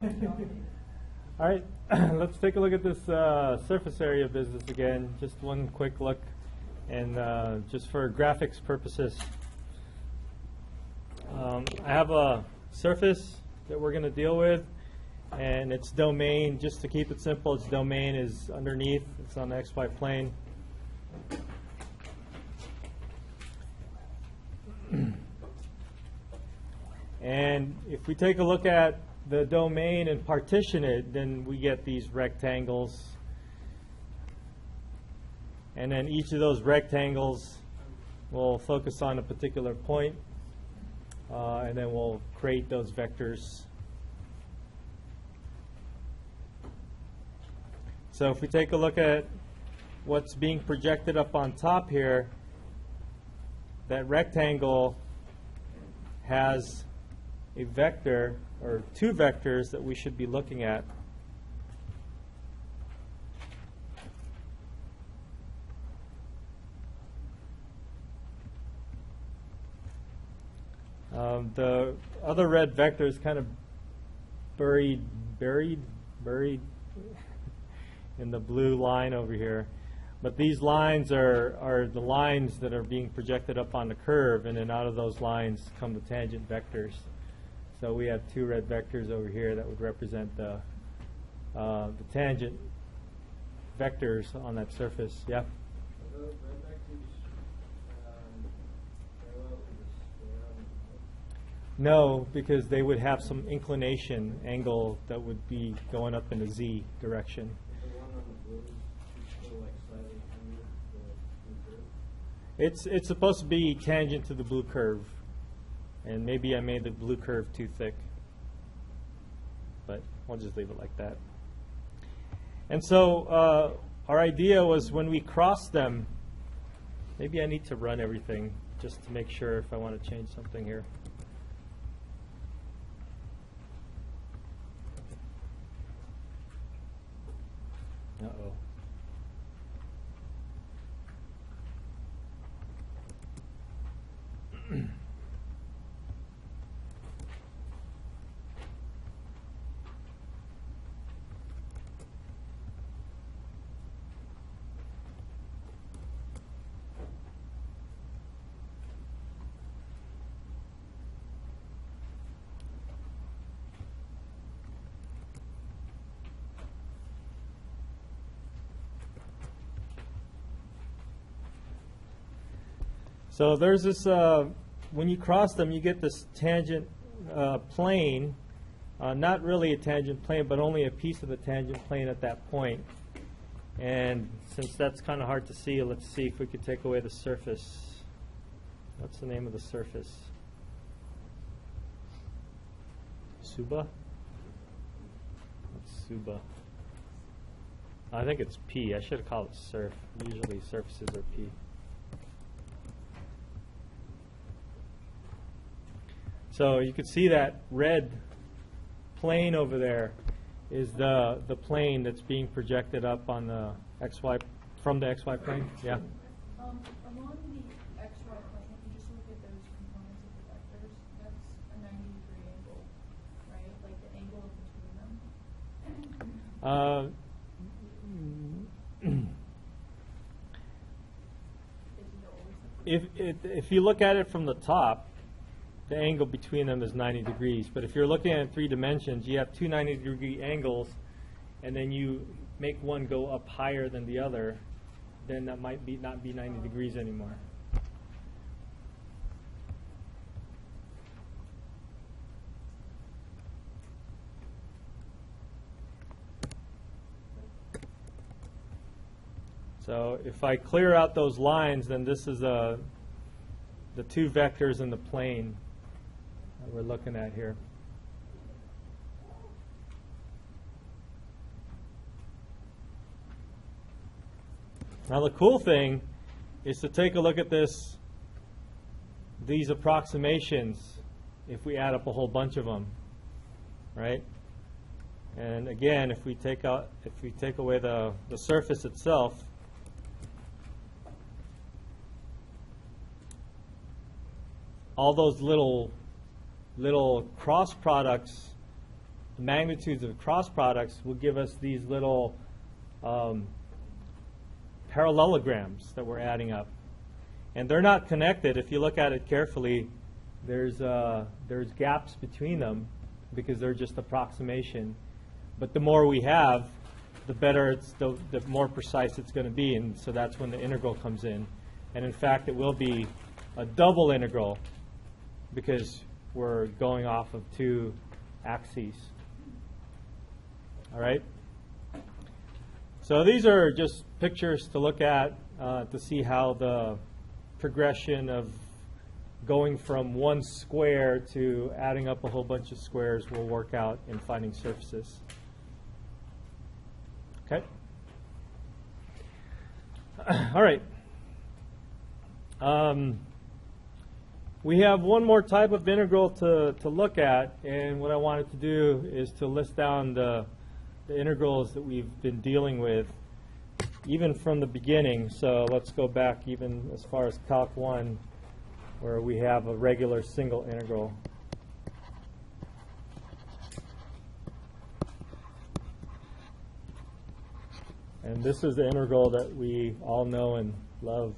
All right, let's take a look at this surface area business again. Just one quick look, and just for graphics purposes. I have a surface that we're going to deal with, and its domain, just to keep it simple, its domain is underneath. It's on the XY plane. And if we take a look at the domain and partition it, then we get these rectangles. And then each of those rectangles will focus on a particular point, and then we'll create those vectors. So if we take a look at what's being projected up on top here, that rectangle has a vector, or two vectors, that we should be looking at. The other red vector is kind of buried in the blue line over here. But these lines are the lines that are being projected up on the curve, and then out of those lines come the tangent vectors. So we have two red vectors over here that would represent the tangent vectors on that surface. Yeah? Are the red vectors parallel to the square on the top? No, because they would have some inclination angle that would be going up in the Z direction. The one on the blue is still like slightly under the blue curve? It's supposed to be tangent to the blue curve. And maybe I made the blue curve too thick. But we'll just leave it like that. And so our idea was when we cross them, maybe I need to run everything just to make sure if I want to change something here. Uh-oh. So there's this, when you cross them, you get this tangent plane, not really a tangent plane, but only a piece of the tangent plane at that point. And since that's kind of hard to see, let's see if we could take away the surface. What's the name of the surface? Suba? What's Suba? I think it's P. I should have called it surf. Usually surfaces are P. So you can see that red plane over there is the plane that's being projected up on the XY, from the XY plane. Yeah? Along the XY plane, if you just look at those components of the vectors, that's a 90-degree angle, right? Like the angle between them. If you look at it from the top, the angle between them is 90 degrees. But if you're looking at it in 3 dimensions, you have two 90-degree angles, and then you make one go up higher than the other, then that might not be 90 degrees anymore. So if I clear out those lines, then this is the two vectors in the plane that we're looking at here. Now the cool thing is to take a look at these approximations if we add up a whole bunch of them, right? And again, if we take away the surface itself, all those little cross products, magnitudes of cross products will give us these little parallelograms that we're adding up. And they're not connected. If you look at it carefully, there's gaps between them because they're just approximation. But the more we have, the better the more precise it's going to be, and so that's when the integral comes in. And in fact, it will be a double integral because we're going off of two axes. All right? So these are just pictures to look at to see how the progression of going from one square to adding up a whole bunch of squares will work out in finding surfaces. Okay? All right. We have one more type of integral to look at, and what I wanted to do is to list down the integrals that we've been dealing with even from the beginning. So let's go back even as far as Calc 1, where we have a regular single integral. And this is the integral that we all know and love.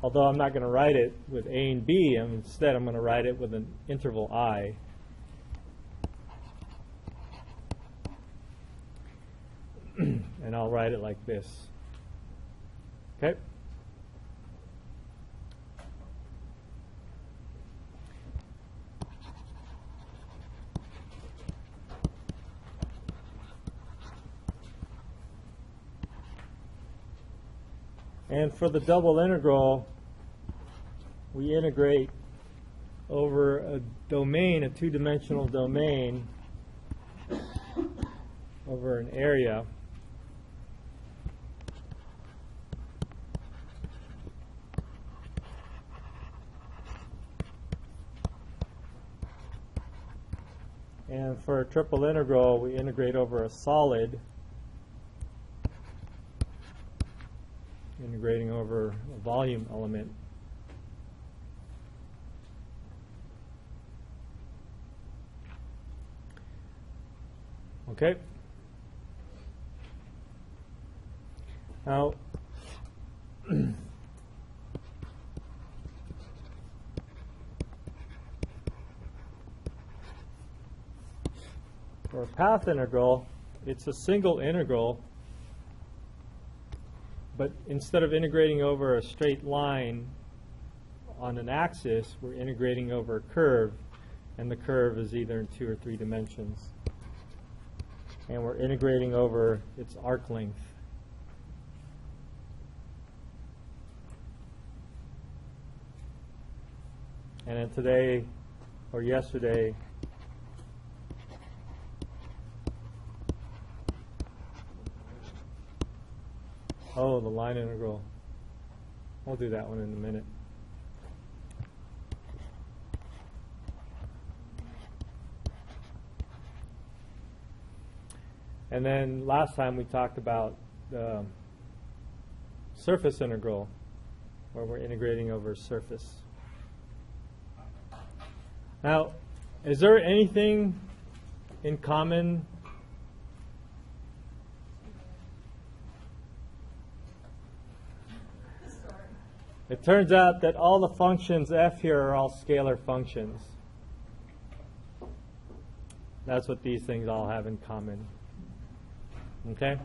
Although I'm not going to write it with a and b, instead I'm going to write it with an interval I. And I'll write it like this. Okay? And for the double integral, we integrate over a domain, a two-dimensional domain, over an area. And for a triple integral, we integrate over a solid, integrating over a volume element. Okay? Now, for a path integral, it's a single integral, but instead of integrating over a straight line on an axis, we're integrating over a curve, and the curve is either in 2 or 3 dimensions. And we're integrating over its arc length. And then today, or yesterday, oh, the line integral. I'll do that one in a minute. And then last time we talked about the surface integral, where we're integrating over a surface. Now, is there anything in common? It turns out that all the functions f here are all scalar functions. That's what these things all have in common. Okay?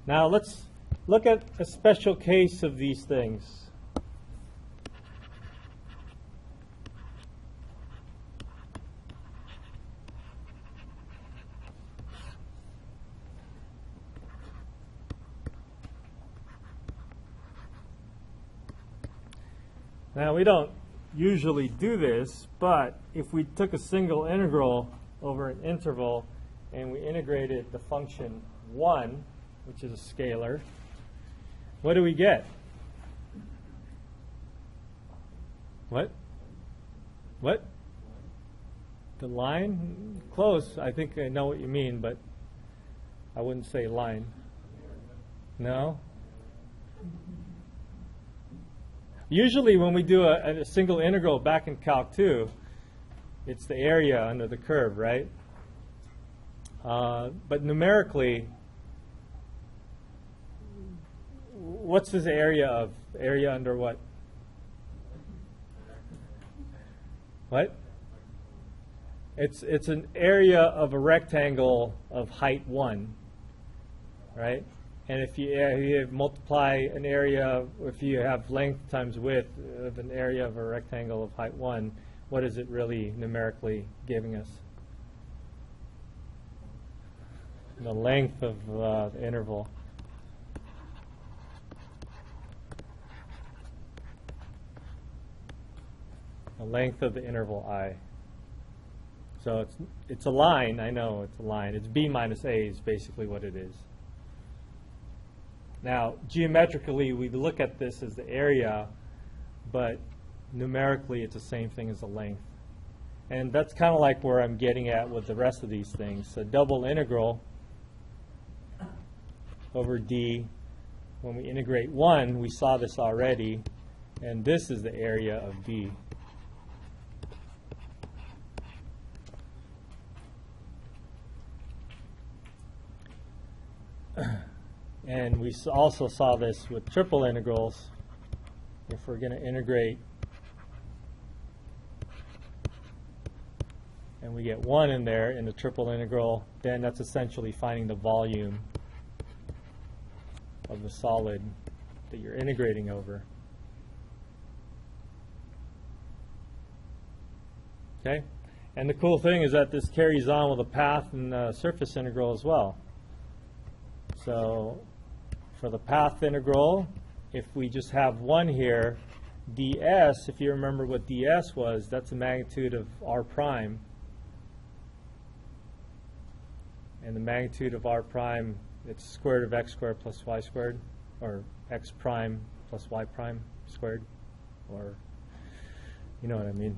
Now let's look at a special case of these things. Now, we don't usually do this, but if we took a single integral over an interval and we integrated the function 1, which is a scalar, what do we get? What? What? The line? Close. I think I know what you mean, but I wouldn't say line. No? Usually when we do a single integral back in Calc 2, It's the area under the curve, right? But numerically, what's this area of? Area under what? What? It's an area of a rectangle of height 1, right? And if you multiply an area, if you have length times width of an area of a rectangle of height 1, what is it really numerically giving us? The length of the interval. The length of the interval I. So it's a line. I know it's a line. It's b minus a is basically what it is. Now, geometrically, we look at this as the area, but numerically, it's the same thing as the length. And that's kind of like where I'm getting at with the rest of these things. So double integral over d. When we integrate 1, we saw this already, and this is the area of d. And we also saw this with triple integrals. If we're going to integrate and we get 1 in there in the triple integral, then that's essentially finding the volume of the solid that you're integrating over. Okay? And the cool thing is that this carries on with a path and surface integral as well. So for the path integral, if we just have 1 here, ds, if you remember what ds was, that's the magnitude of r prime. And the magnitude of r prime, it's square root of x squared plus y squared, or x prime plus y prime squared, or you know what I mean.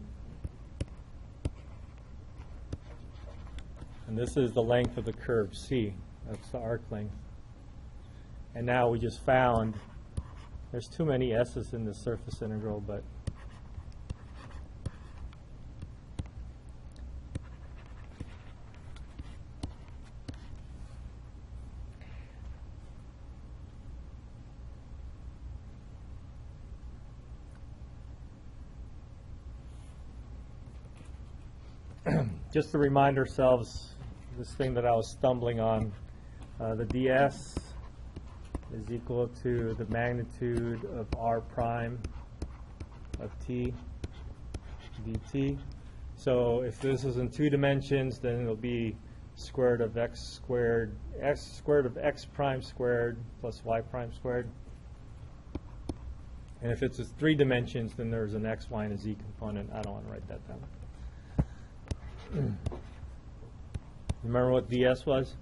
And this is the length of the curve C. That's the arc length. And now we just found, there's too many s's in the surface integral, but just to remind ourselves, this thing that I was stumbling on, the ds is equal to the magnitude of r prime of t dt. So if this is in 2 dimensions, then it'll be square root of x squared, square root of x prime squared plus y prime squared. And if it's 3 dimensions, then there's an x, y, and a z component. I don't want to write that down. Remember what ds was?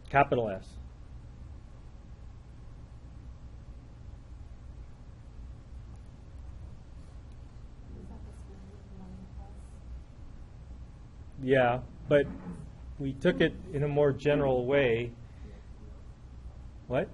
Capital S. Yeah, but we took it in a more general way. What?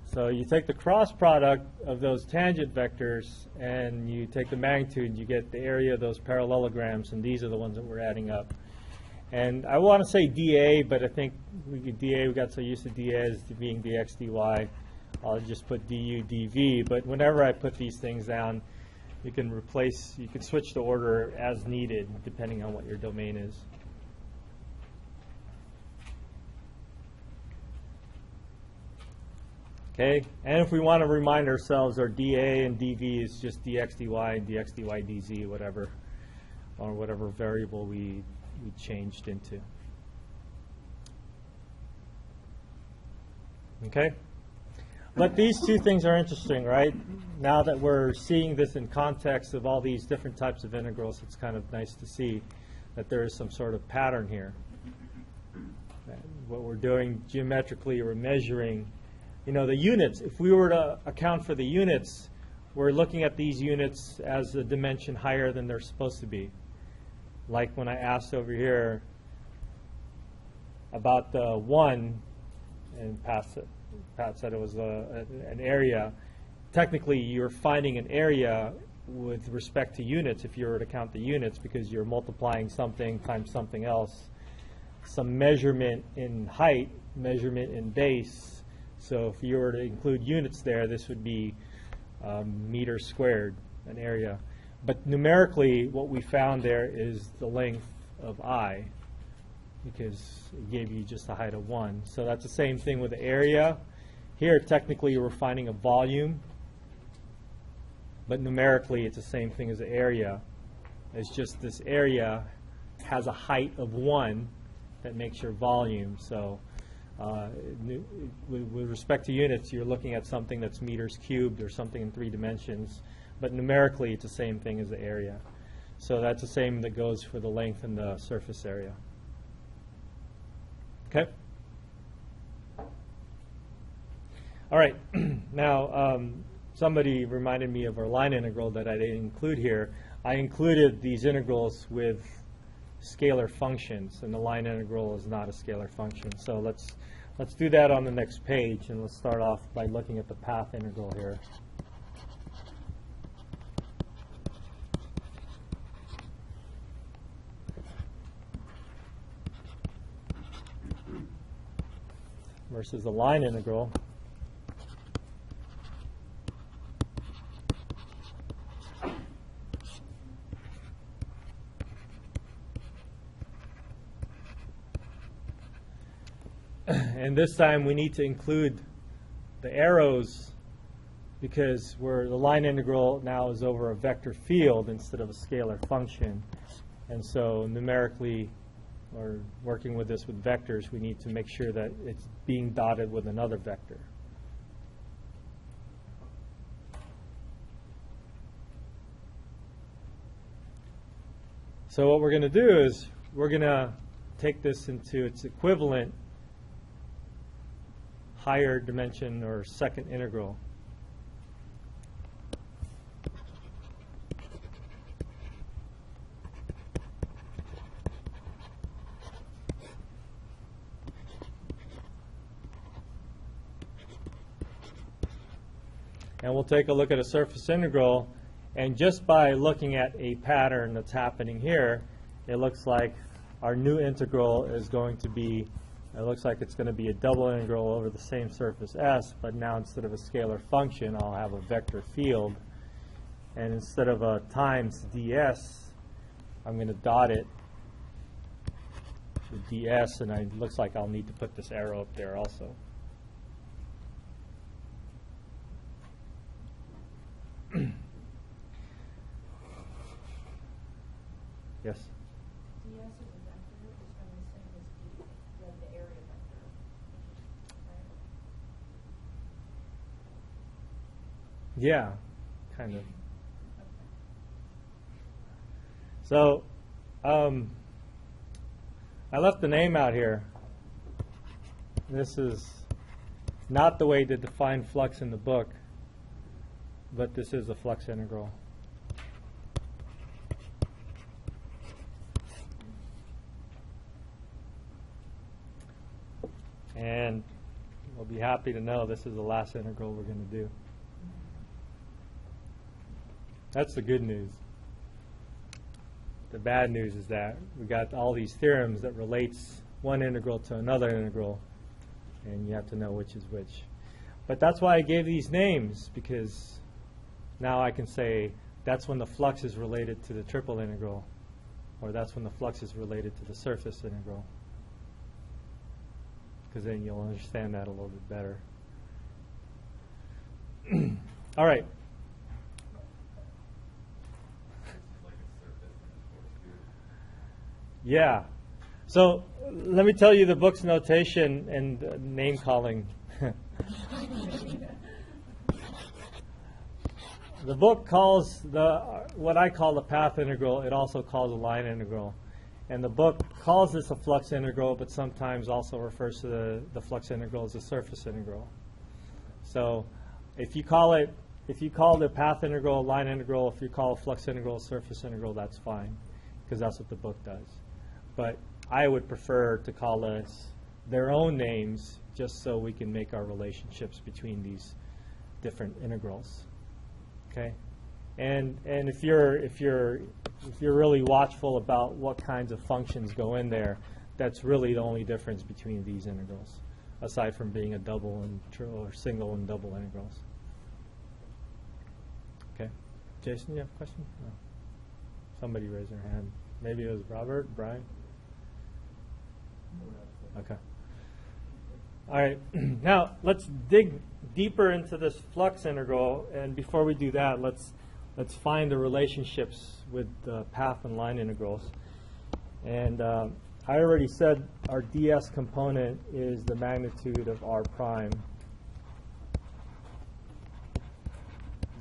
So you take the cross product of those tangent vectors and you take the magnitude, you get the area of those parallelograms, and these are the ones that we're adding up. And I want to say dA, but I think we got so used to dA as being dx, dy. I'll just put du, dv. But whenever I put these things down, you can switch the order as needed, depending on what your domain is. Okay, and if we want to remind ourselves, our dA and dv is just dx, dy, and dx, dy, dz, whatever, or whatever variable we changed into. Okay, but these two things are interesting, right? Now that we're seeing this in context of all these different types of integrals, it's kind of nice to see that there is some sort of pattern here. What we're doing geometrically, we're measuring, you know, the units. If we were to account for the units, we're looking at these units as a dimension higher than they're supposed to be. Like when I asked over here, about the 1, and Pat said it was an area. Technically, you're finding an area with respect to units if you were to count the units, because you're multiplying something times something else. Some measurement in height, measurement in base. So if you were to include units there, this would be meters squared, an area. But numerically, what we found there is the length of I, because it gave you just a height of 1. So that's the same thing with the area. Here, technically, we're finding a volume, but numerically, it's the same thing as the area. It's just this area has a height of 1 that makes your volume. So with respect to units, you're looking at something that's meters cubed or something in 3 dimensions, but numerically, it's the same thing as the area. So that's the same that goes for the length and the surface area. Okay? All right. Now, somebody reminded me of our line integral that I didn't include here. I included these integrals with scalar functions, and the line integral is not a scalar function. So let's do that on the next page, and let's start off by looking at the path integral here. Versus the line integral. And this time we need to include the arrows, because the line integral now is over a vector field instead of a scalar function. And so numerically, or working with this with vectors, we need to make sure that it's being dotted with another vector. So what we're going to do is we're going to take this into its equivalent higher dimension or second integral. And we'll take a look at a surface integral, and just by looking at a pattern that's happening here, it looks like our new integral is going to be, it looks like it's going to be a double integral over the same surface S, but now instead of a scalar function, I'll have a vector field. And instead of a times ds, I'm going to dot it with ds, and it looks like I'll need to put this arrow up there also. Yes? ds of the vector is going to be the same as the area vector, right? Yeah, kind of. Okay. So, I left the name out here. This is not the way to define flux in the book, but this is a flux integral. And we'll be happy to know this is the last integral we're going to do. That's the good news. The bad news is that we got all these theorems that relates one integral to another integral, and you have to know which is which. But that's why I gave these names, because now I can say that's when the flux is related to the triple integral, or that's when the flux is related to the surface integral, because then you'll understand that a little bit better. All right. Yeah. So let me tell you the book's notation and name calling. The book calls what I call the path integral, it also calls a line integral. And the book calls this a flux integral, but sometimes also refers to the flux integral as a surface integral. So if you call the path integral a line integral, if you call a flux integral a surface integral, that's fine, because that's what the book does. But I would prefer to call this their own names just so we can make our relationships between these different integrals. Okay, and if you're really watchful about what kinds of functions go in there, that's really the only difference between these integrals, aside from being a double and or single and double integrals. Okay, Jason, you have a question? No. Somebody raised their hand. Maybe it was Robert, Brian. Okay. All right. Now let's dig deeper into this flux integral, and before we do that, let's find the relationships with the path and line integrals. And I already said our ds component is the magnitude of r prime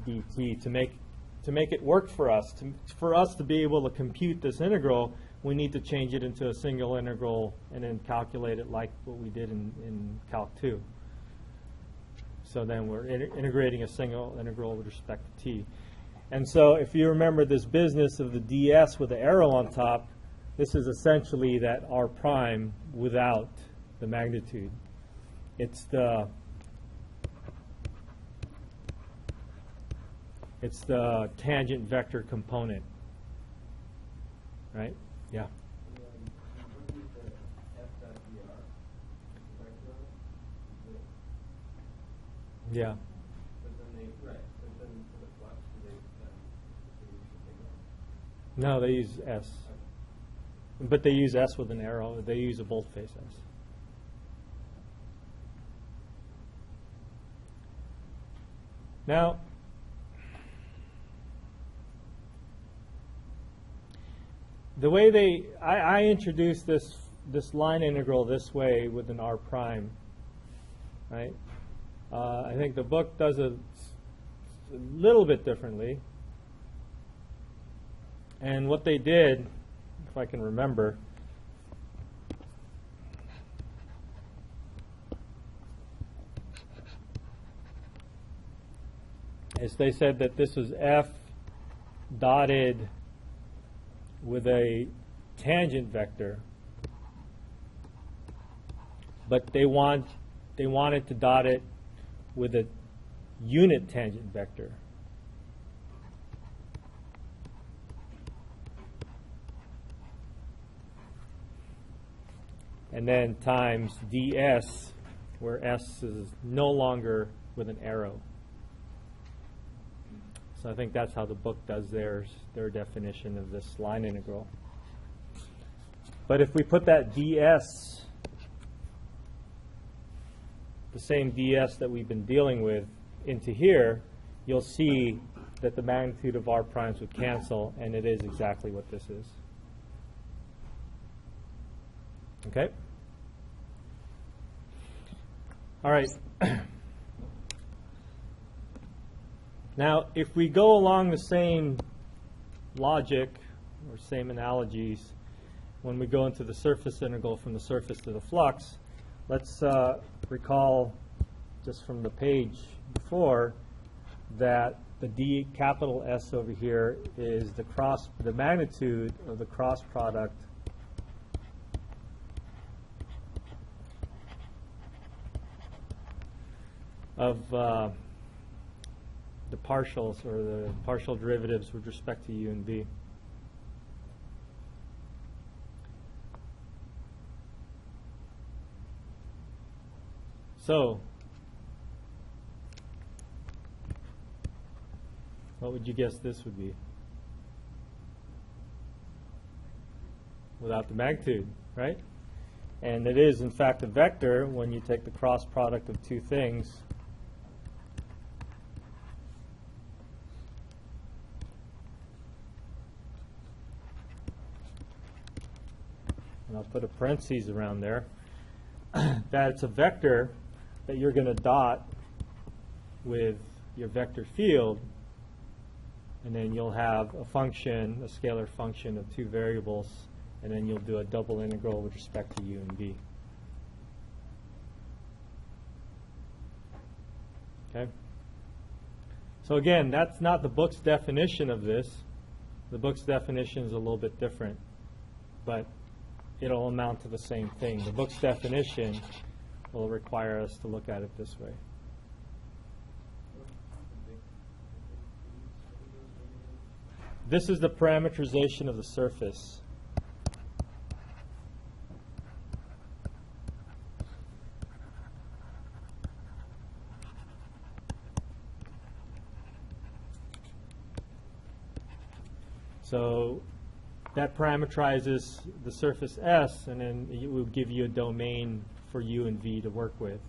dt. To make it work for us, for us to be able to compute this integral, we need to change it into a single integral and then calculate it like what we did in Calc 2. So then we're integrating a single integral with respect to t. And so if you remember this business of the ds with the arrow on top, this is essentially that r prime without the magnitude. It's the tangent vector component, right? Yeah. Yeah. No, they use S. But they use S with an arrow. They use a boldface S. Now, the way I introduced this line integral this way with an r prime, right? I think the book does it a little bit differently. And what they did, if I can remember, is they said that this was f dotted with a tangent vector, but they wanted to dot it with a unit tangent vector. And then times ds, where s is no longer with an arrow. So I think that's how the book does their definition of this line integral. But if we put that ds, the same ds that we've been dealing with, into here, you'll see that the magnitude of r primes would cancel, and it is exactly what this is. Okay? All right. Now, if we go along the same logic or same analogies when we go into the surface integral from the surface to the flux, let's recall just from the page before that the d capital S over here is the magnitude of the cross product of the partials or the partial derivatives with respect to u and v. So, what would you guess this would be? Without the magnitude, right? And it is, in fact, a vector when you take the cross product of two things. And I'll put a parentheses around there. That it's a vector that you're going to dot with your vector field, and then you'll have a function, a scalar function of two variables, and then you'll do a double integral with respect to u and v. Okay? So again, that's not the book's definition of this. The book's definition is a little bit different, but it'll amount to the same thing. The book's definition will require us to look at it this way. This is the parameterization of the surface. So that parameterizes the surface S, and then it will give you a domain for U and V to work with.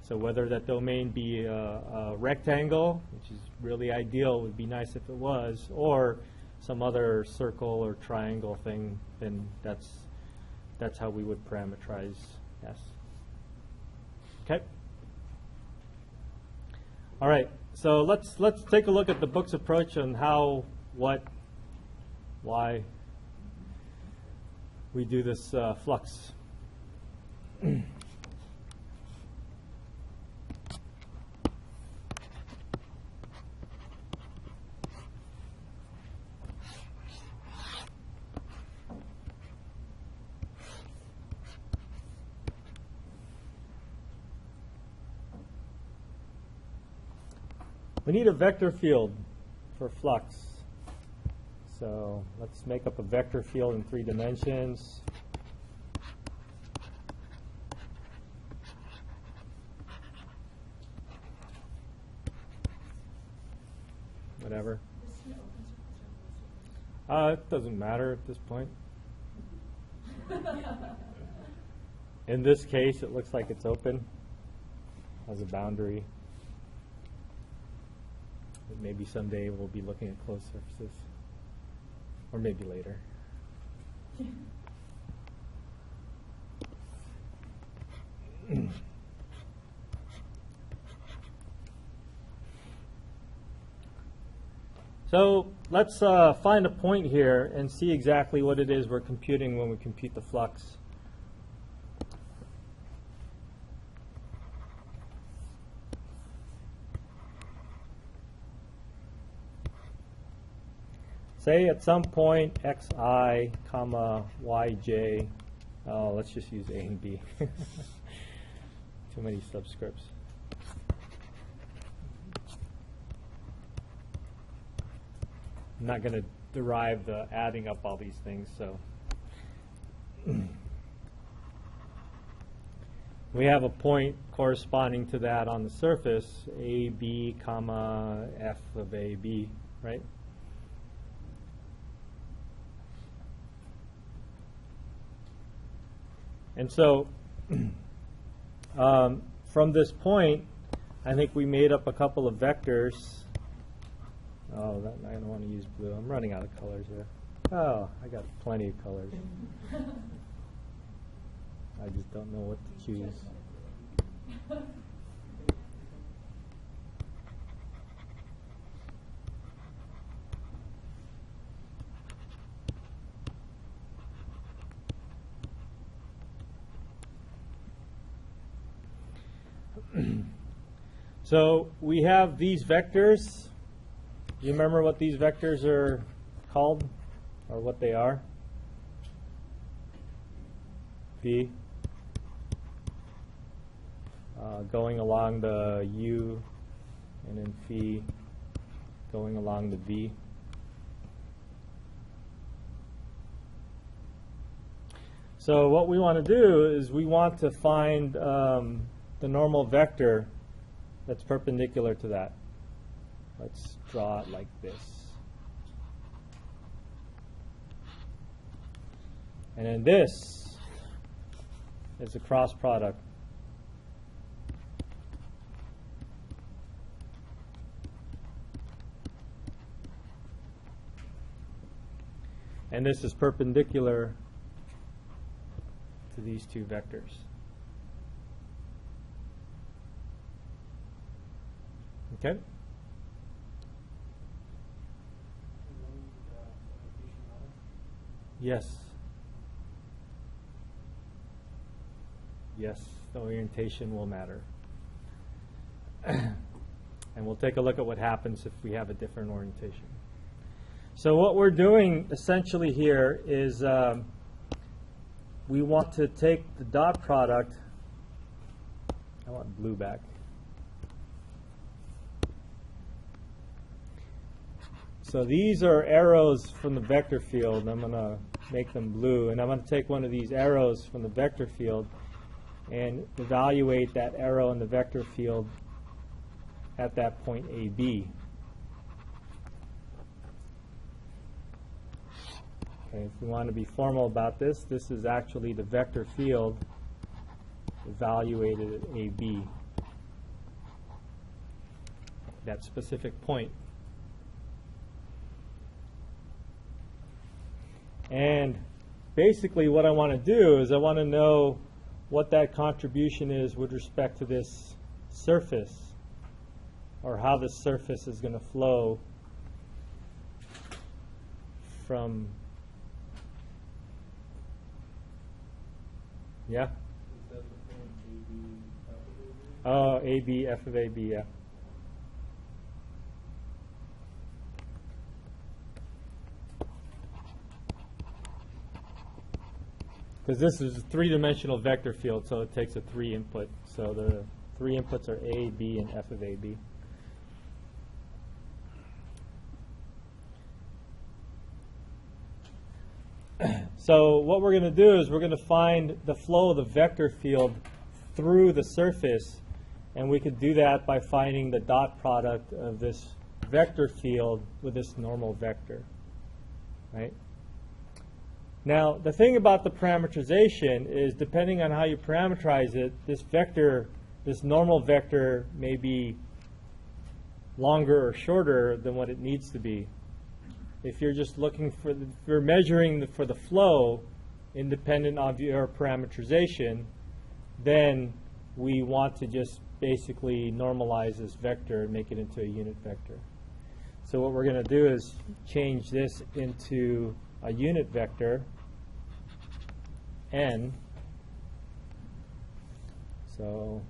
So whether that domain be a rectangle, which is really ideal, would be nice if it was, or some other circle or triangle thing, then that's how we would parameterize S. Okay. All right. So let's take a look at the book's approach on how, what, why we do this flux. We need a vector field for flux. So let's make up a vector field in 3 dimensions. Whatever. It doesn't matter at this point. In this case, it looks like it's open, has a boundary. But maybe someday we'll be looking at closed surfaces. Or maybe later. So let's find a point here and see exactly what it is we're computing when we compute the flux. Say at some point xi, comma, yj, let's just use a and b. Too many subscripts. I'm not going to derive the adding up all these things, so. We have a point corresponding to that on the surface, ab, comma, f of ab, right? And so from this point, I think we made up a couple of vectors. Oh, I don't want to use blue. I'm running out of colors here. Oh, I got plenty of colors. I just don't know what to choose. So we have these vectors. You remember what these vectors are called, or what they are? V. Going along the U, and then phi going along the V. So what we want to do is we want to find the normal vector that's perpendicular to that. Let's draw it like this. And then this is a cross product. And this is perpendicular to these two vectors. Okay? Yes. Yes, the orientation will matter. And we'll take a look at what happens if we have a different orientation. So what we're doing essentially here is we want to take the dot product. I want blue back. So these are arrows from the vector field, and I'm going to make them blue. And I'm going to take one of these arrows from the vector field and evaluate that arrow in the vector field at that point AB. Okay, if we want to be formal about this, this is actually the vector field evaluated at AB, that specific point. And basically what I want to do is I want to know what that contribution is with respect to this surface, or how this surface is going to flow from, yeah? Is that the point AB, F of AB? Oh, AB, F of AB, yeah. Because this is a three-dimensional vector field, so it takes a 3 input. So the 3 inputs are A, B, and F of AB. So what we're going to do is we're going to find the flow of the vector field through the surface, and we could do that by finding the dot product of this vector field with this normal vector, right? Now, the thing about the parameterization is, depending on how you parameterize it, this vector, this normal vector, may be longer or shorter than what it needs to be. If you're just looking for, if you're measuring for the flow independent of your parameterization, then we want to just basically normalize this vector and make it into a unit vector. So what we're going to do is change this into a unit vector, n. So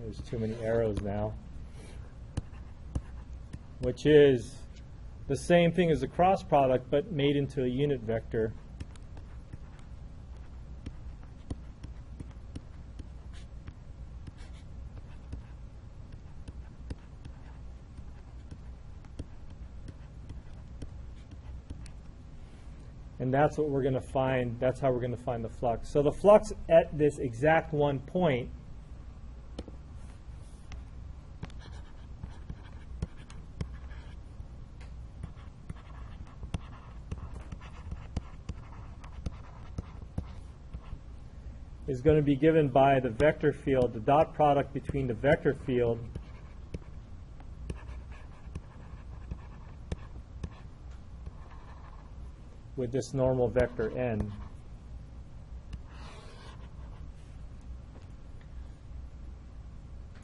there's too many arrows now, which is the same thing as a cross product, but made into a unit vector. And that's what we're going to find. That's how we're going to find the flux. So the flux at this exact one point is going to be given by the vector field, the dot product between the vector field with this normal vector n.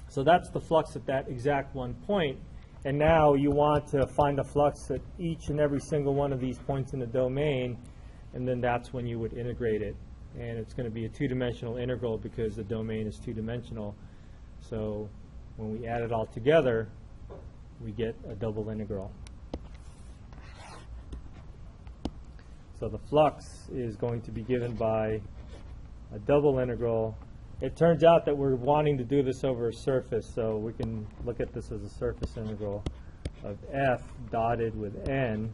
So that's the flux at that exact one point. And now you want to find the flux at each and every single one of these points in the domain, and then that's when you would integrate it. And it's going to be a two-dimensional integral because the domain is two-dimensional. So when we add it all together, we get a double integral. So the flux is going to be given by a double integral. It turns out that we're wanting to do this over a surface, so we can look at this as a surface integral of f dotted with n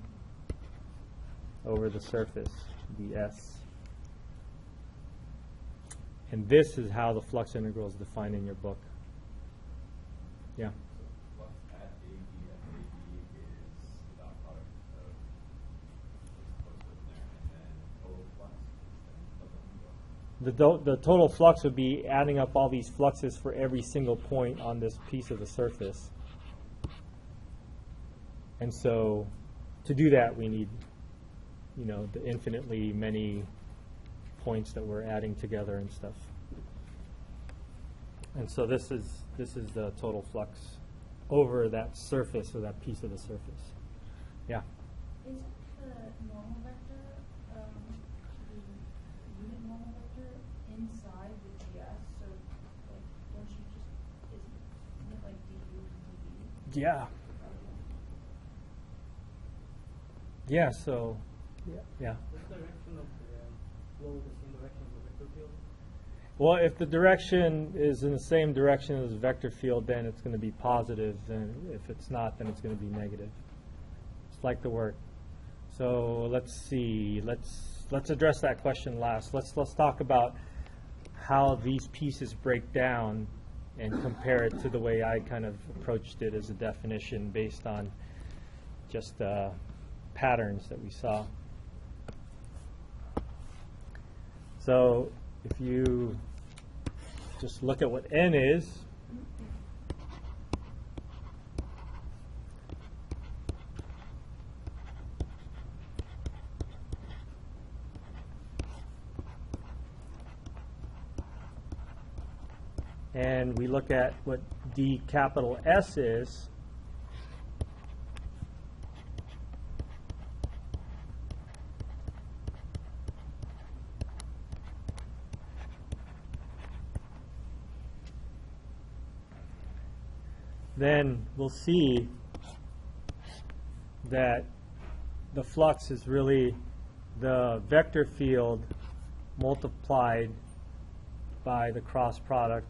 over the surface, ds. And this is how the flux integral is defined in your book. Yeah? Flux at AB at AB is the dot product of what's written there, and then total flux is then double integral. The total flux would be adding up all these fluxes for every single point on this piece of the surface. And so to do that, we need, you know, the infinitely many points that we're adding together and stuff. And so this is the total flux over that surface, or that piece of the surface. Yeah. Isn't the normal vector, the unit normal vector inside the ds? So, like, don't you just, isn't it like du and dv? Yeah. Yeah, so, yeah. What direction of the flow is in the direction of the vector Well, if the direction is in the same direction as the vector field, then it's going to be positive, and if it's not, then it's going to be negative. Just like the work. So let's see. Let's address that question last. Let's talk about how these pieces break down and compare it to the way I kind of approached it as a definition based on just patterns that we saw. So if you just look at what n is, and we look at what d capital S is, then we'll see that the flux is really the vector field multiplied by the cross product,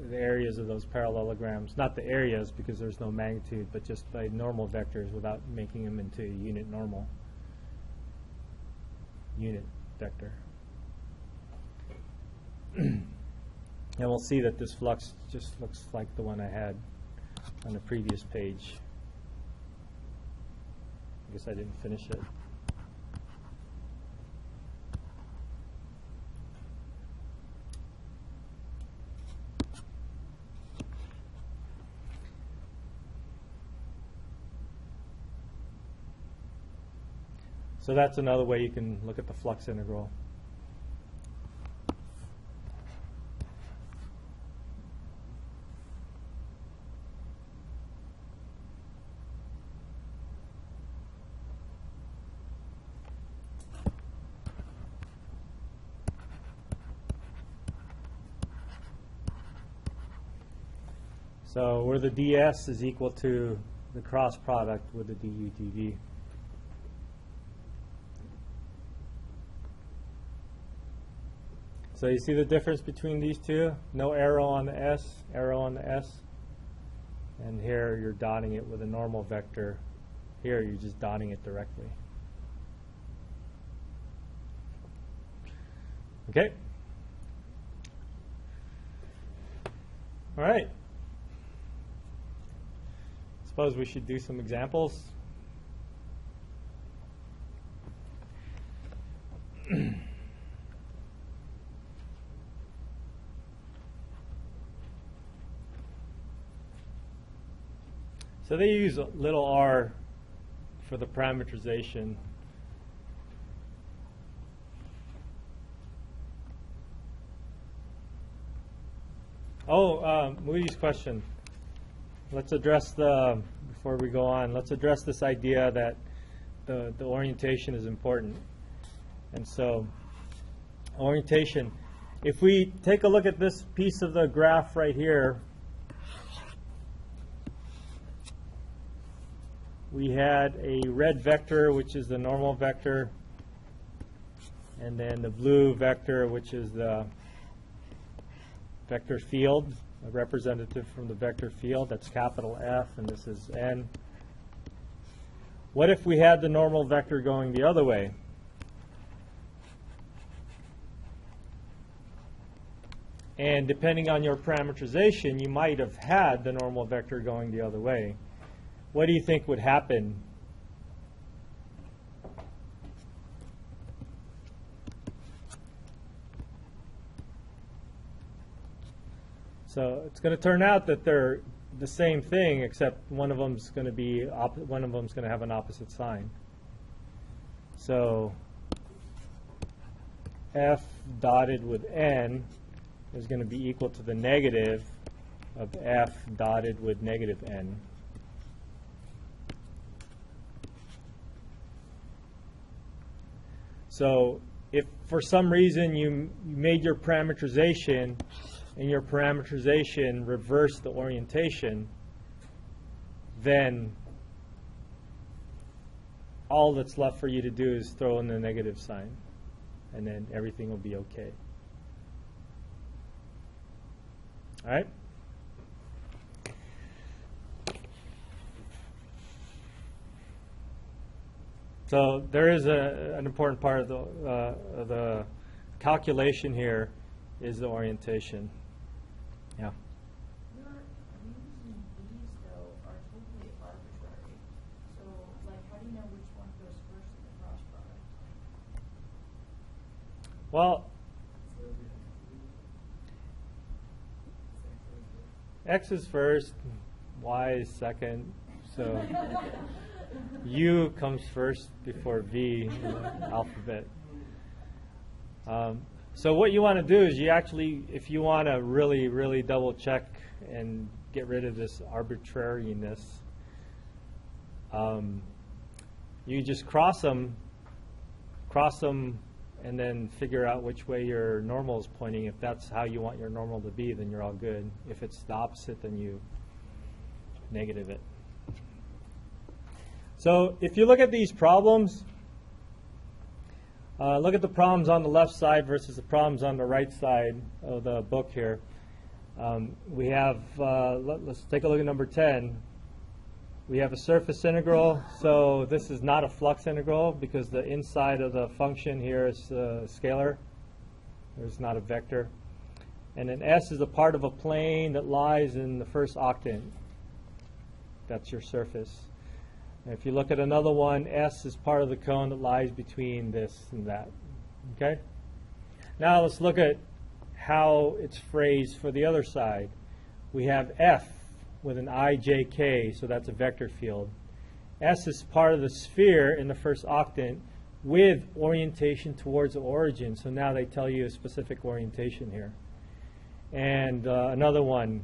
the areas of those parallelograms. Not the areas because there's no magnitude, but just by normal vectors without making them into a unit normal unit vector. And we'll see that this flux just looks like the one I had on the previous page. I guess I didn't finish it. So that's another way you can look at the flux integral. So where the ds is equal to the cross product with the du dv. So you see the difference between these two? No arrow on the S, arrow on the S. And here you're dotting it with a normal vector. Here you're just dotting it directly. Okay? All right. Suppose we should do some examples. So they use little r for the parameterization. Oh, Moody's question. Let's address before we go on, let's address this idea that the orientation is important. And so, orientation, if we take a look at this piece of the graph right here, we had a red vector, which is the normal vector, and then the blue vector, which is the vector field, a representative from the vector field. That's capital F, and this is N. What if we had the normal vector going the other way? And depending on your parameterization, you might have had the normal vector going the other way. What do you think would happen? So it's going to turn out that they're the same thing, except one of them's going to be one of them's going to have an opposite sign. So F dotted with N is going to be equal to the negative of F dotted with negative N. So if for some reason you made your parameterization and your parameterization reversed the orientation, then all that's left for you to do is throw in the negative sign, and then everything will be okay. All right? So there is an important part of the calculation here is the orientation. Yeah. Your views and V's, though, are totally arbitrary. So, like, how do you know which one goes first in the cross product? Well, X is first, Y is second, so U comes first before V in the alphabet. So what you want to do is you actually, if you want to really, really double check and get rid of this arbitrariness, you just cross them, and then figure out which way your normal is pointing. If that's how you want your normal to be, then you're all good. If it's the opposite, then you negative it. So if you look at these problems, look at the problems on the left side versus the problems on the right side of the book here. We have, let's take a look at number 10. We have a surface integral, so this is not a flux integral because the inside of the function here is scalar. There's not a vector. And then S is a part of a plane that lies in the first octant. That's your surface. And if you look at another one, S is part of the cone that lies between this and that. Okay? Now let's look at how it's phrased for the other side. We have F with an ijk, so that's a vector field. S is part of the sphere in the first octant with orientation towards the origin. So now they tell you a specific orientation here. And another one,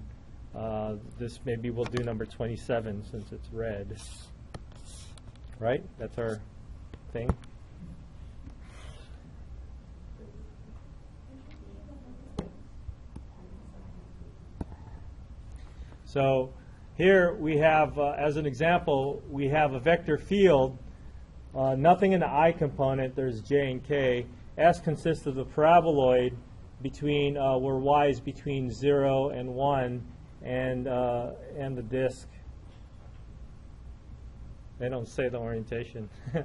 this maybe we'll do number 27 since it's red. Right? That's our thing. So here we have, as an example, we have a vector field. Nothing in the I component. There's J and K. S consists of the paraboloid between where Y is between 0 and 1, and the disk. They don't say the orientation. So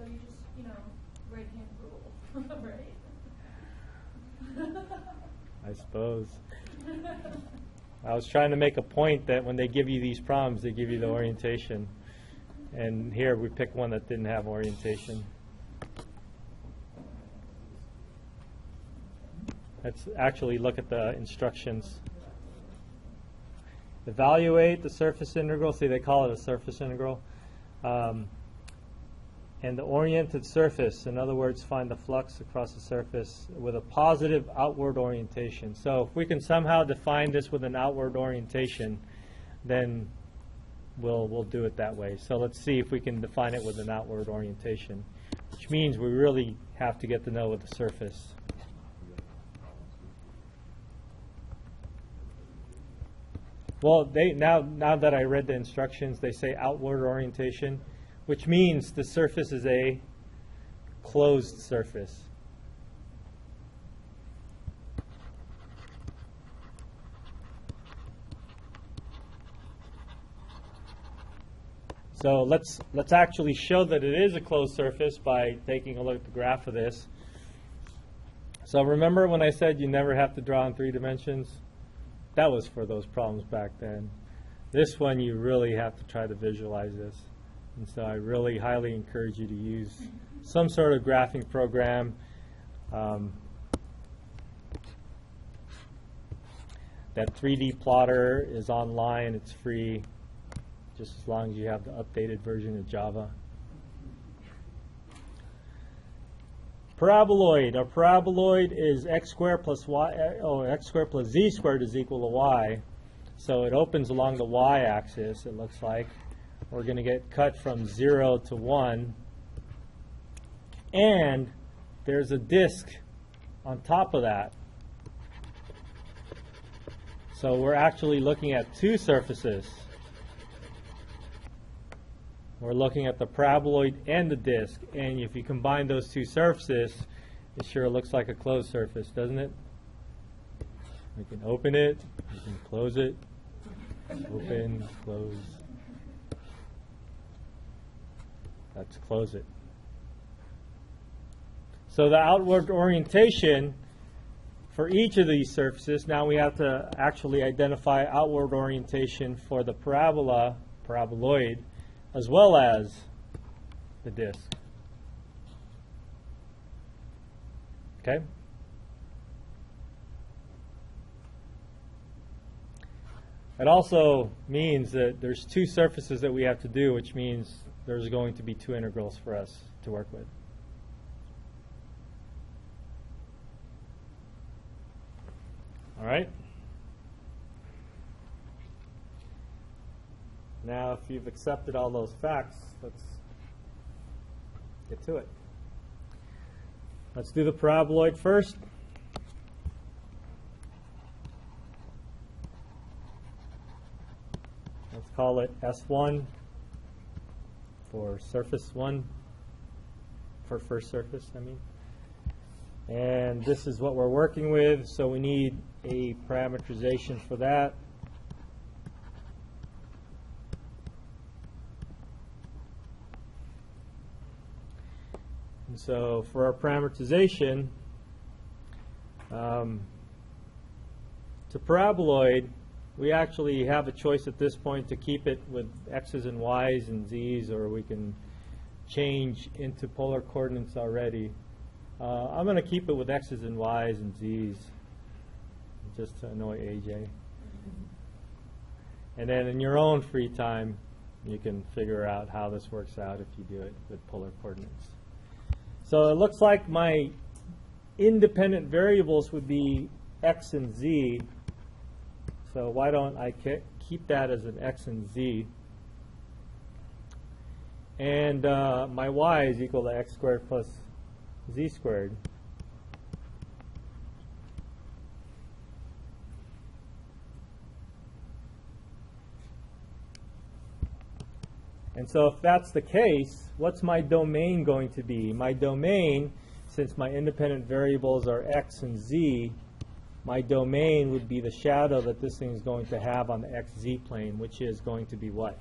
you just, right-hand rule, right? I suppose. I was trying to make a point that when they give you these problems, they give you the orientation. And here we picked one that didn't have orientation. Let's actually look at the instructions. Evaluate the surface integral. See, they call it a surface integral. And the oriented surface, in other words, find the flux across the surface with a positive outward orientation. So if we can somehow define this with an outward orientation, then we'll do it that way. So let's see if we can define it with an outward orientation, which means we really have to get to know the surface. Well, now that I read the instructions, they say outward orientation, which means the surface is a closed surface. So let's actually show that it is a closed surface by taking a look at the graph of this. So remember when I said you never have to draw in 3 dimensions? That was for those problems back then. This one you really have to try to visualize this. And so I really highly encourage you to use some sort of graphing program. That 3D plotter is online. It's free, just as long as you have the updated version of Java. Paraboloid. A paraboloid is x squared plus x squared plus z squared is equal to y. So it opens along the y-axis, it looks like. We're going to get cut from 0 to 1. And there's a disk on top of that. So we're actually looking at 2 surfaces. We're looking at the paraboloid and the disk. And if you combine those 2 surfaces, it sure looks like a closed surface, doesn't it? We can open it, we can close it, open, close. Let's close it. So the outward orientation for each of these surfaces, now we have to actually identify outward orientation for the parabola, paraboloid, as well as the disk. Okay? It also means that there's two surfaces that we have to do, which means there's going to be two integrals for us to work with. All right? Now, if you've accepted all those facts, let's get to it. Let's do the paraboloid first. Let's call it S1 for surface 1, for first surface, I mean. And this is what we're working with, so we need a parameterization for that. And so for our parameterization, to paraboloid, we actually have a choice at this point to keep it with x's and y's and z's, or we can change into polar coordinates already. I'm going to keep it with x's and y's and z's, just to annoy AJ. And then in your own free time, you can figure out how this works out if you do it with polar coordinates. So it looks like my independent variables would be x and z. So why don't I keep that as an x and z? And my y is equal to x squared plus z squared. And so if that's the case, what's my domain going to be? My domain, since my independent variables are x and z, my domain would be the shadow that this thing is going to have on the xz plane, which is going to be what?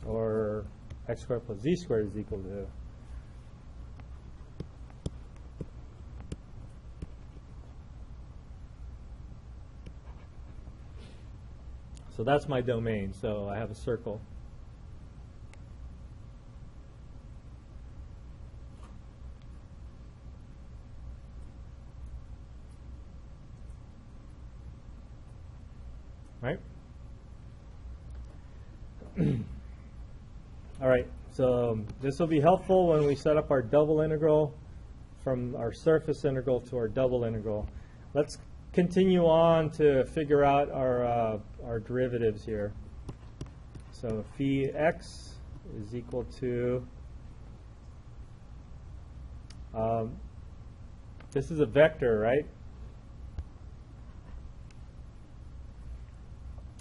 Or x squared plus z squared is equal to. So that's my domain. So I have a circle. Right? All right, so this will be helpful when we set up our double integral from our surface integral to our double integral. Let's continue on to figure out our derivatives here. So phi x is equal to, this is a vector, right?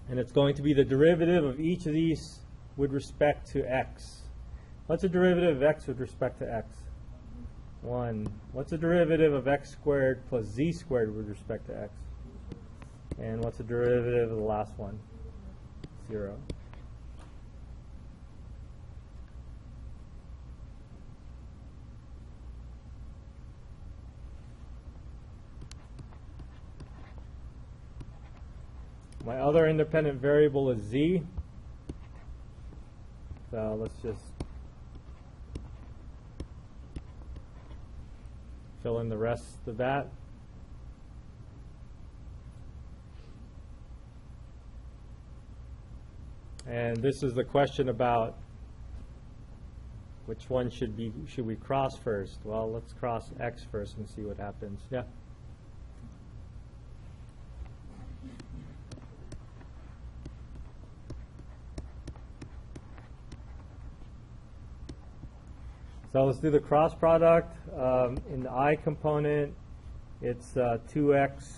And it's going to be the derivative of each of these with respect to x. What's the derivative of x with respect to x? 1. What's the derivative of x squared plus z squared with respect to x? And what's the derivative of the last one? 0. My other independent variable is z. So let's just fill in the rest of that. And this is the question about which one should we cross first? Well, let's cross x first and see what happens. Yeah. So let's do the cross product. In the I component, it's 2x.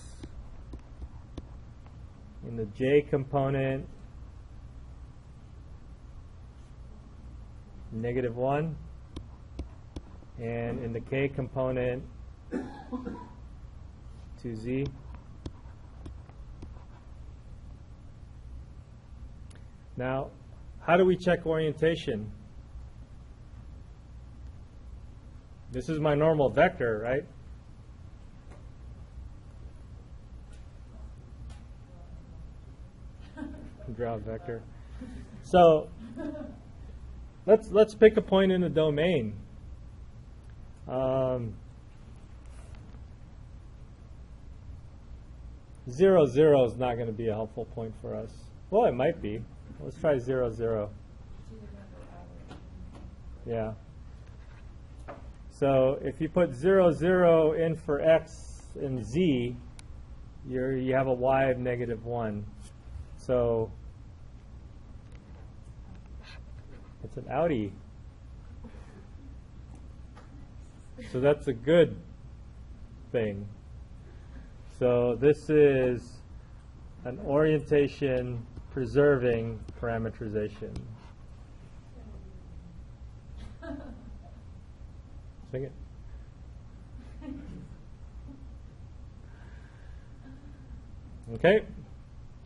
In the j component, -1. And in the k component, 2z. Now, how do we check orientation? This is my normal vector, right? Draw a vector. So let's pick a point in the domain. 0, 0 is not going to be a helpful point for us. Well, it might be. Let's try 0, 0. Yeah. So if you put 0, 0 in for x and z, you have a y of -1. So it's an outie. So that's a good thing. So this is an orientation preserving parameterization. Sing it. Okay,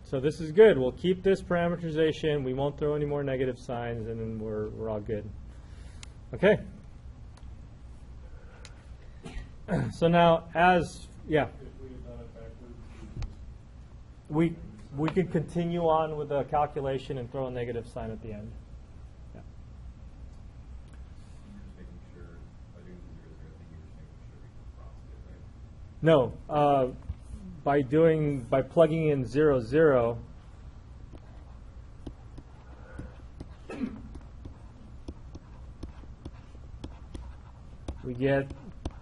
so this is good. We'll keep this parameterization. We won't throw any more negative signs, and then we're all good. Okay. So now, we could continue on with the calculation and throw a negative sign at the end. Yeah. Just making sure, by doing the 0, 0 thing, you're just making sure we can cross it, right? No, by plugging in 0, 0, we get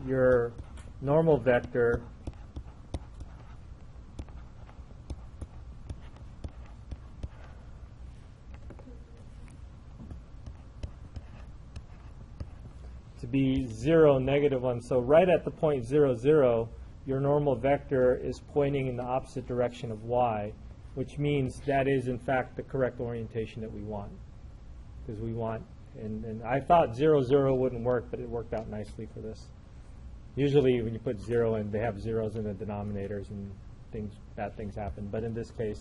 your normal vector to be 0, -1. So right at the point 0, 0, your normal vector is pointing in the opposite direction of y, which means that is, in fact, the correct orientation that we want. Because we want, and I thought 0, 0 wouldn't work, but it worked out nicely for this. Usually when you put 0 in, they have zeros in the denominators and bad things happen. But in this case,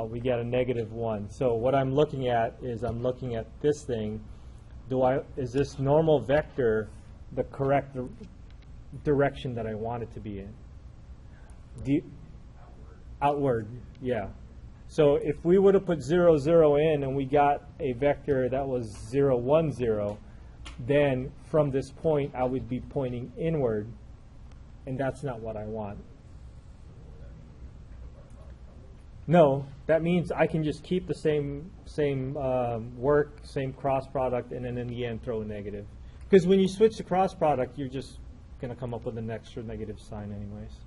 we get a -1. So what I'm looking at is I'm looking at this thing. Is this normal vector the correct direction that I want it to be in? Outward, yeah. So if we would have put 0, 0 in and we got a vector that was 0, 1, 0, then from this point I would be pointing inward, and that's not what I want. No, that means I can just keep the same work, same cross product, and then in the end throw a negative. Because when you switch to cross product, you're just going to come up with an extra negative sign anyways.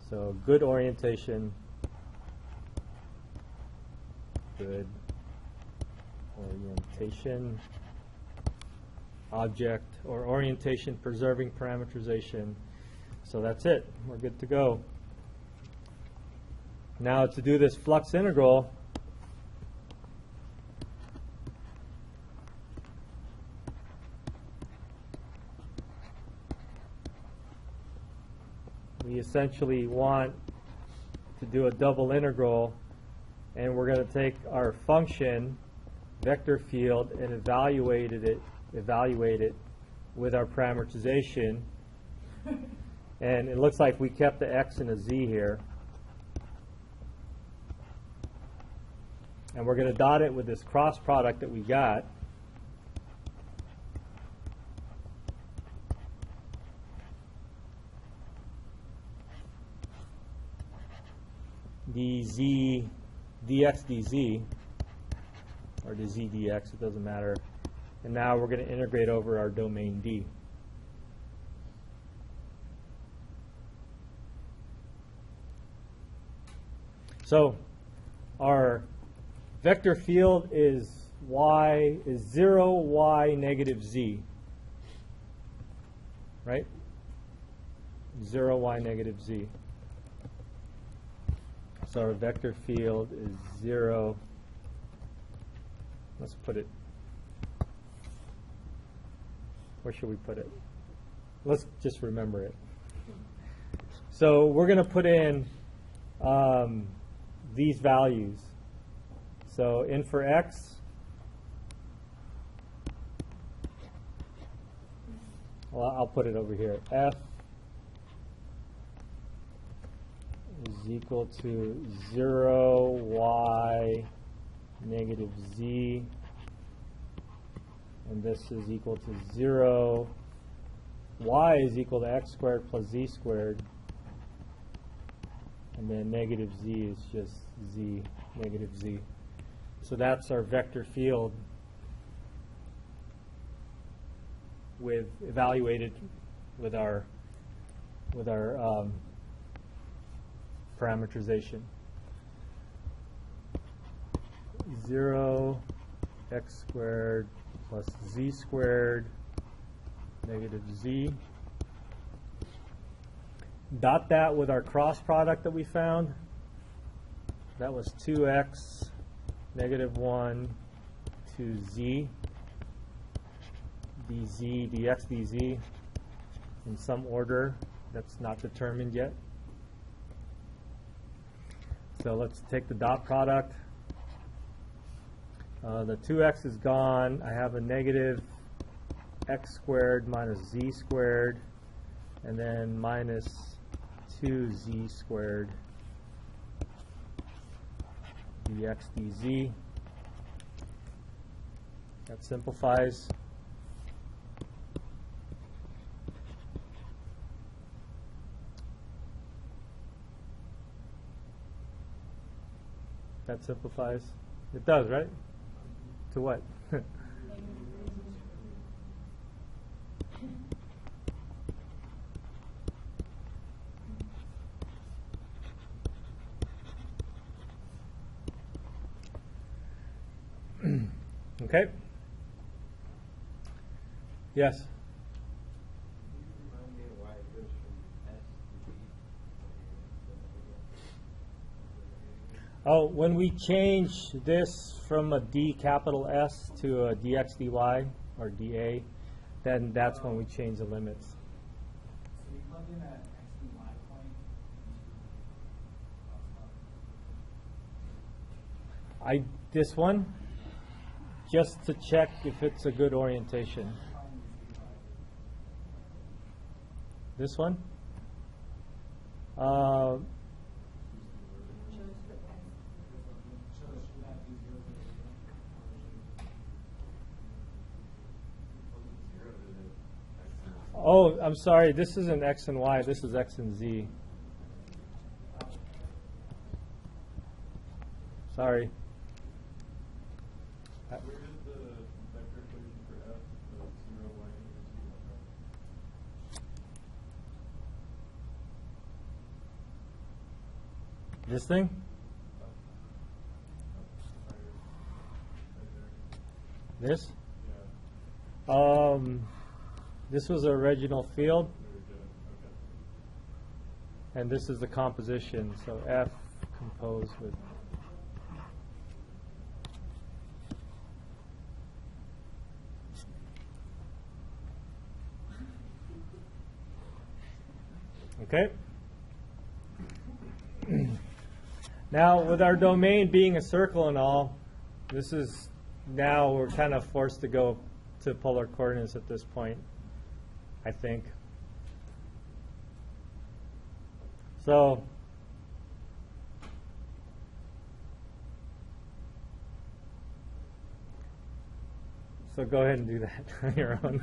So good orientation. Good orientation. Object or orientation preserving parameterization. So that's it. We're good to go. Now to do this flux integral, we essentially want to do a double integral, and we're going to take our function vector field and evaluate it with our parameterization. And it looks like we kept the x and a z here. And we're going to dot it with this cross product that we got. dz dx dz, or dz dx, it doesn't matter. And now we're going to integrate over our domain D. So our vector field is 0, y, -z. Right? 0, y, -z. So our vector field is 0. Let's put it Where should we put it? Let's just remember it. So we're going to put in these values. So in for x, well, I'll put it over here. F is equal to 0, y, negative z, and this is equal to 0. Y is equal to x squared plus z squared, and then negative z is just z, negative z. So that's our vector field with evaluated with our parameterization. 0 x squared plus z squared negative z. Dot that with our cross product that we found. That was 2x negative 1 to z dz dx dz in some order that's not determined yet. So let's take the dot product. The 2x is gone. I have a negative x squared minus z squared, and then minus 2z squared dx dz. That simplifies. That simplifies. It does, right? To what? Okay. Yes. Remind me why it goes from S to D. Oh, when we change this from a D capital S to a dx dy or dA, then that's when we change the limits. So you plug in that x and y point into This one, just to check if it's a good orientation. This one? Oh, I'm sorry. This isn't x and y. This is x and z. Sorry. Where is the vector equation for f of 0, y, negative z? This thing? This? Yeah. This was the original field, Very good. Okay. and this is the composition. So F composed with. Okay. Now, with our domain being a circle and all, this is now we're kind of forced to go to polar coordinates at this point, I think. So go ahead and do that on your own.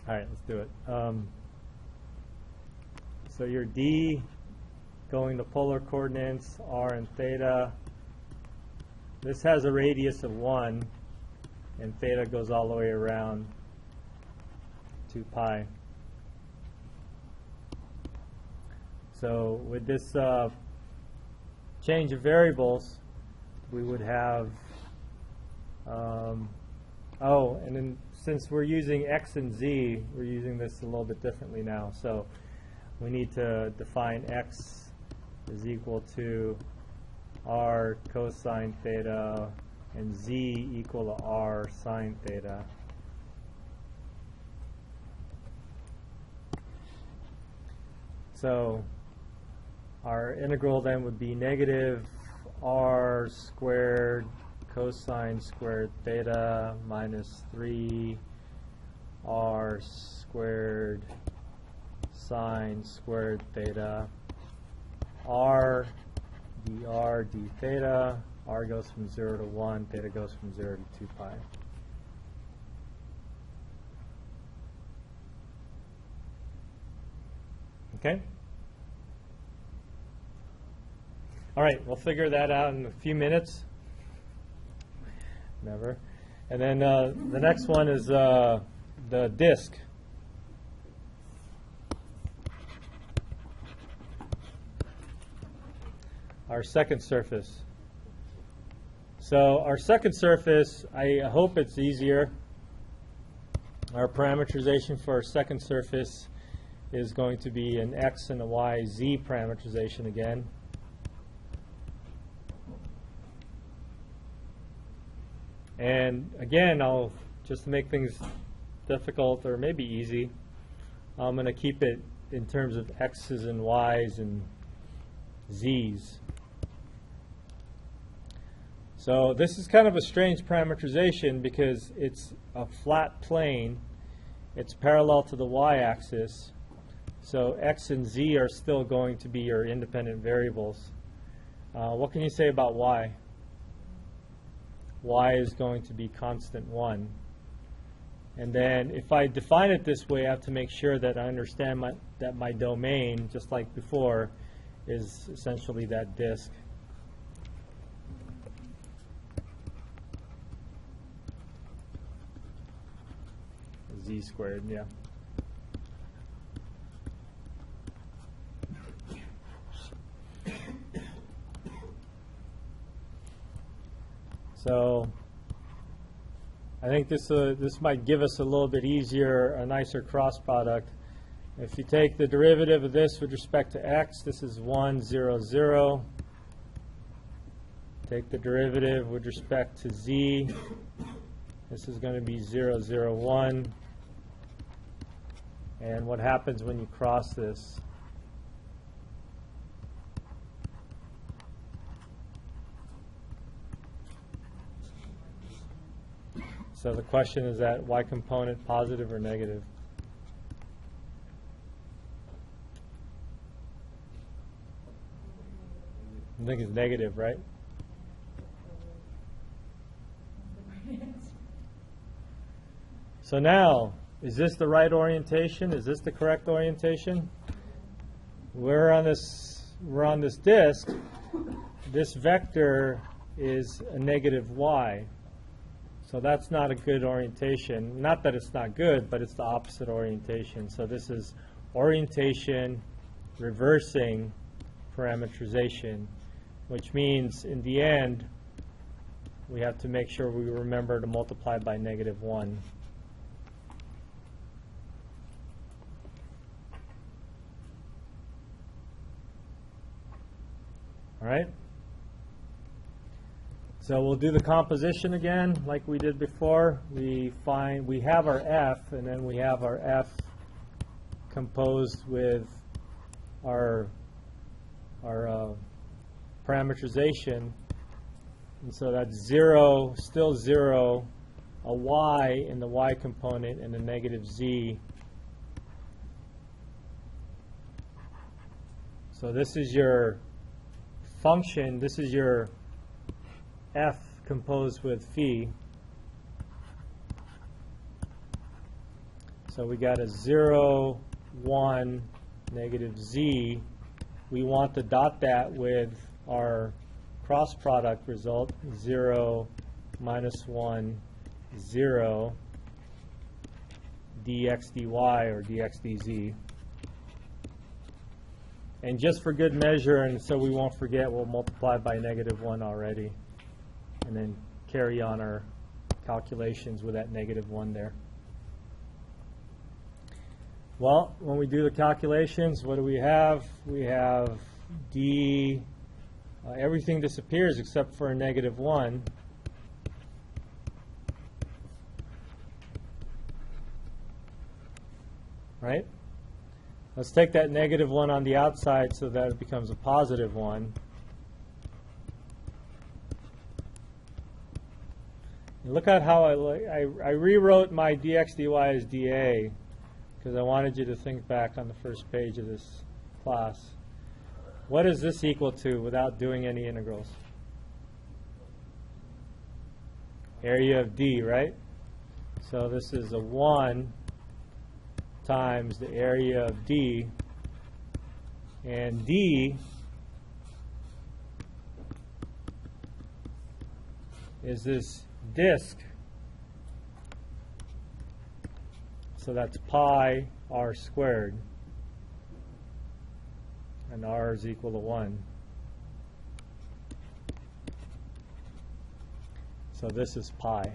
All right, let's do it. So your D going to polar coordinates, R and theta. This has a radius of 1, and theta goes all the way around 2 pi. So with this change of variables, we would have, oh, and then since we're using x and z, we're using this a little bit differently now. So we need to define x is equal to r cosine theta and z equal to r sine theta. So our integral then would be negative r squared cosine squared theta minus 3 r squared sine squared theta r dr d theta. R goes from 0 to 1, theta goes from 0 to 2 pi. Okay? All right, we'll figure that out in a few minutes. Never. And then the next one is the disk. Our second surface. So our second surface, I hope it's easier. Our parameterization for our second surface is going to be an x and a y z parameterization again. And again, I'll just to make things difficult or maybe easy, I'm going to keep it in terms of x's and y's and z's. So this is kind of a strange parameterization because it's a flat plane. It's parallel to the y-axis. So x and z are still going to be your independent variables. What can you say about y? Y is going to be constant 1. And then if I define it this way, I have to make sure that I understand that my domain, just like before, is essentially that disk. Z squared, yeah. So I think this might give us a little bit easier, a nicer cross product. If you take the derivative of this with respect to x, this is 1, 0, 0. Take the derivative with respect to z. This is going to be 0, 0, 1. And what happens when you cross this? So the question is that y component positive or negative? I think it's negative, right? So now, is this the right orientation? Is this the correct orientation? We're on this disk. This vector is a negative y. So that's not a good orientation. Not that it's not good, but it's the opposite orientation. So this is orientation reversing parameterization, which means in the end, we have to make sure we remember to multiply by negative 1. All right? So we'll do the composition again like we did before. We have our f, and then we have our f composed with our parameterization. And so that's 0, still 0, a y in the y component, and a negative z. So this is your function, this is your f composed with phi. So we got a 0, 1, negative z. We want to dot that with our cross product result, 0, minus 1, 0, dx dy or dx dz. And just for good measure, and so we won't forget, we'll multiply by negative 1 already, and then carry on our calculations with that negative 1 there. Well, when we do the calculations, what do we have? We have d, everything disappears except for a negative 1. right? Let's take that negative 1 on the outside so that it becomes a positive 1. And look at how I rewrote my dx dy as dA because I wanted you to think back on the first page of this class. What is this equal to without doing any integrals? Area of D, right? So this is a 1 times the area of D, and D is this disk, so that's pi r squared, and r is equal to 1. So this is pi.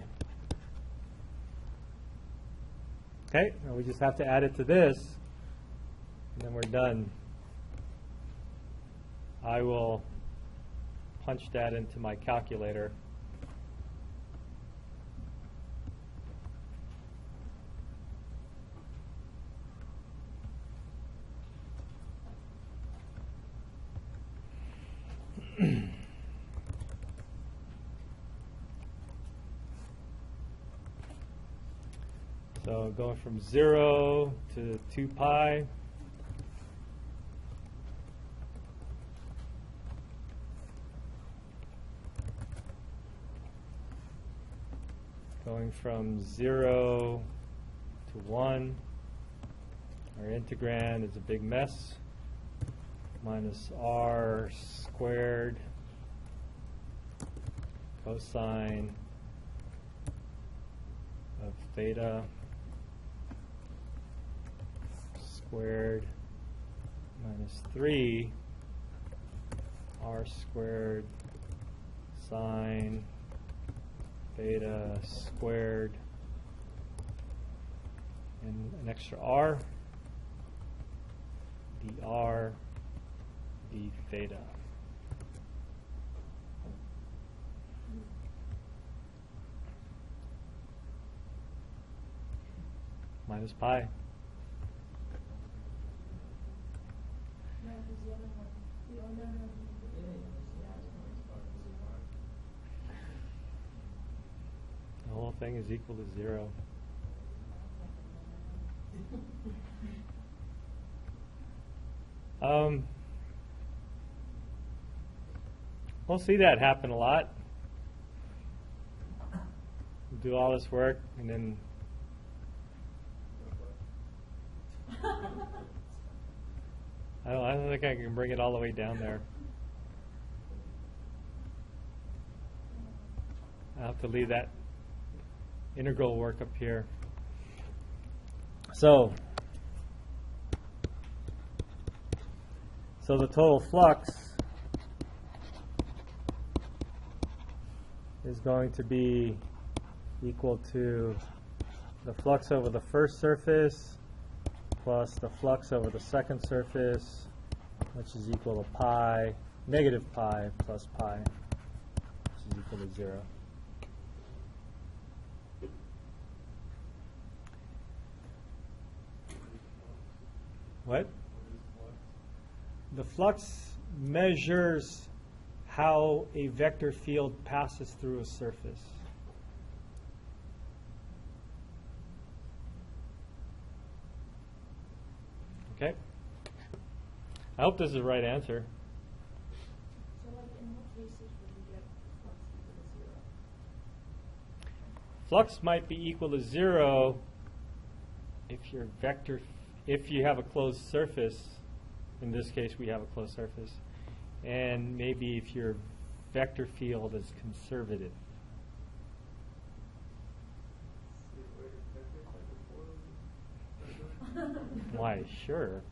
Okay, now we just have to add it to this, and then we're done. I will punch that into my calculator. So going from 0 to 2 pi. Going from 0 to 1. Our integrand is a big mess. Minus r squared cosine of theta squared minus 3 r squared sine theta squared and an extra r dr d theta. Minus pi. No, because the other one, the other one. The whole thing is equal to 0. We'll see that happen a lot. Do all this work and then I don't think I can bring it all the way down there. I have to leave that integral work up here. So the total flux is going to be equal to the flux over the first surface plus the flux over the second surface, which is equal to pi, negative pi plus pi, which is equal to 0. What? The flux measures how a vector field passes through a surface. Okay? I hope this is the right answer. So, like, in what cases would you get flux equal to 0? Flux might be equal to 0 if your vector, if you have a closed surface. In this case, we have a closed surface. And maybe if your vector field is conservative. Why, sure.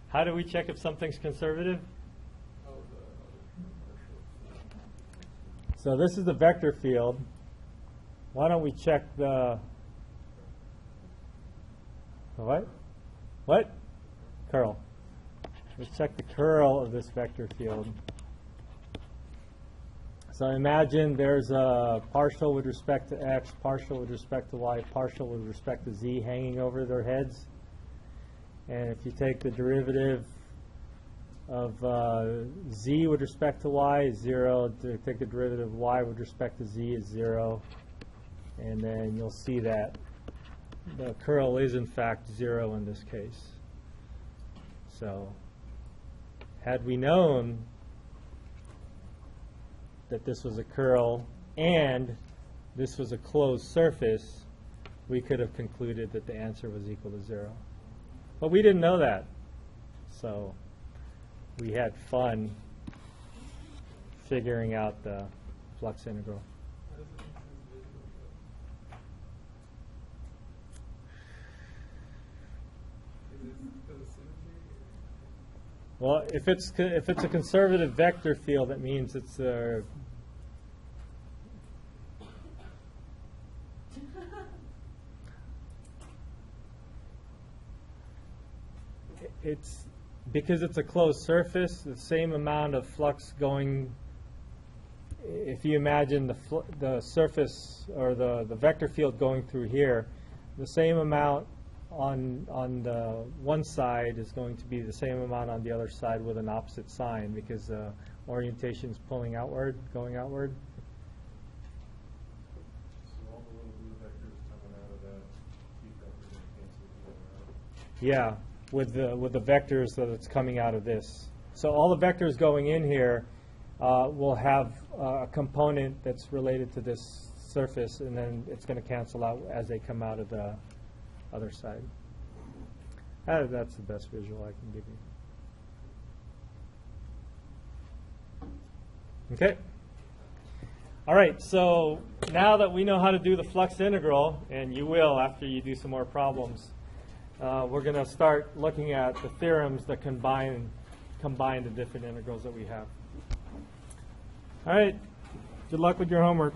How do we check if something's conservative? So this is the vector field. Why don't we check the what? What? Curl. Let's check the curl of this vector field. So imagine there's a partial with respect to x, partial with respect to y, partial with respect to z hanging over their heads. And if you take the derivative of z with respect to y is 0, to take the derivative of y with respect to z is 0, and then you'll see that the curl is in fact 0 in this case. So had we known that this was a curl and this was a closed surface, we could have concluded that the answer was equal to 0. But we didn't know that. So we had fun figuring out the flux integral. Well, if it's a conservative vector field, that means it's a because it's a closed surface, the same amount of flux going. If you imagine the surface or the vector field going through here, the same amount on the one side is going to be the same amount on the other side with an opposite sign because orientation is pulling outward, going outward. So all the little blue vectors coming out of that heat vector cancel each other out. Yeah, with the vectors that it's coming out of this. So all the vectors going in here will have a component that's related to this surface, and then it's going to cancel out as they come out of the other side. That's the best visual I can give you. Okay. All right, so now that we know how to do the flux integral, and you will after you do some more problems, we're going to start looking at the theorems that combine the different integrals that we have. All right, good luck with your homework.